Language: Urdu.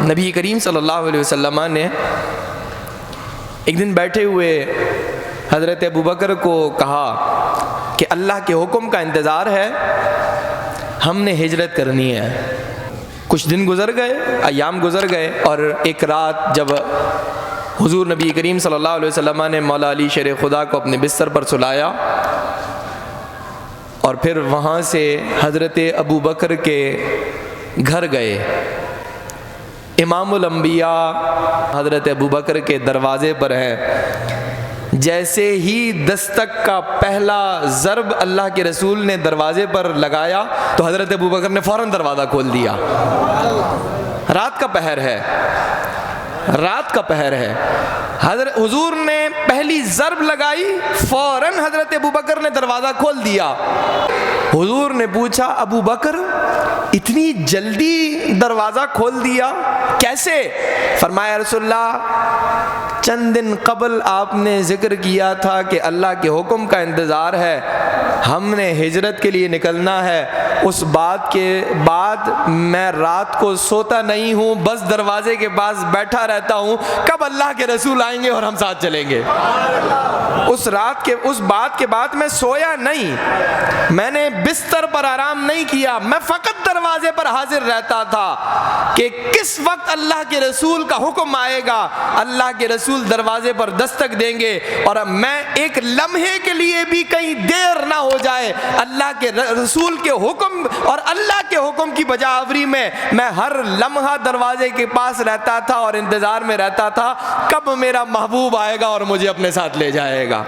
نبی کریم صلی اللہ علیہ وسلم نے ایک دن بیٹھے ہوئے حضرت ابوبکر کو کہا کہ اللہ کے حکم کا انتظار ہے، ہم نے ہجرت کرنی ہے۔ کچھ دن گزر گئے، ایام گزر گئے، اور ایک رات جب حضور نبی کریم صلی اللہ علیہ وسلم نے مولا علی شیر خدا کو اپنے بستر پر سلایا، اور پھر وہاں سے حضرت ابوبکر کے گھر گئے۔ امام الانبیاء حضرت ابوبکر کے دروازے پر ہیں، جیسے ہی دستک کا پہلا ضرب اللہ کے رسول نے دروازے پر لگایا تو حضرت ابوبکر نے فوراً دروازہ کھول دیا۔ رات کا پہر ہے، رات کا پہر ہے، حضرت حضور نے پہلی ضرب لگائی، فوراً حضرت ابوبکر نے دروازہ کھول دیا۔ حضور نے پوچھا ابوبکر اتنی جلدی دروازہ کھول دیا کیسے؟ فرمایا رسول اللہ چند دن قبل آپ نے ذکر کیا تھا کہ اللہ کے حکم کا انتظار ہے، ہم نے ہجرت کے لیے نکلنا ہے، اس بات کے بعد میں رات کو سوتا نہیں ہوں، بس دروازے کے پاس بیٹھا رہتا ہوں کب اللہ کے رسول آئیں گے اور ہم ساتھ چلیں گے۔ اس بات کے بعد میں سویا نہیں، میں نے بستر پر آرام نہیں کیا، میں فقط دروازے پر حاضر رہتا تھا کہ کس وقت اللہ کے رسول کا حکم آئے گا، اللہ کے رسول دروازے پر دستک دیں گے، اور میں ایک لمحے کے لیے بھی کہیں دیر نہ ہو جائے اللہ کے رسول کے حکم اور اللہ کے حکم کی بجا آوری میں ہر لمحہ دروازے کے پاس رہتا تھا اور انتظار میں رہتا تھا کب میرا محبوب آئے گا اور مجھے اپنے ساتھ لے جائے گا۔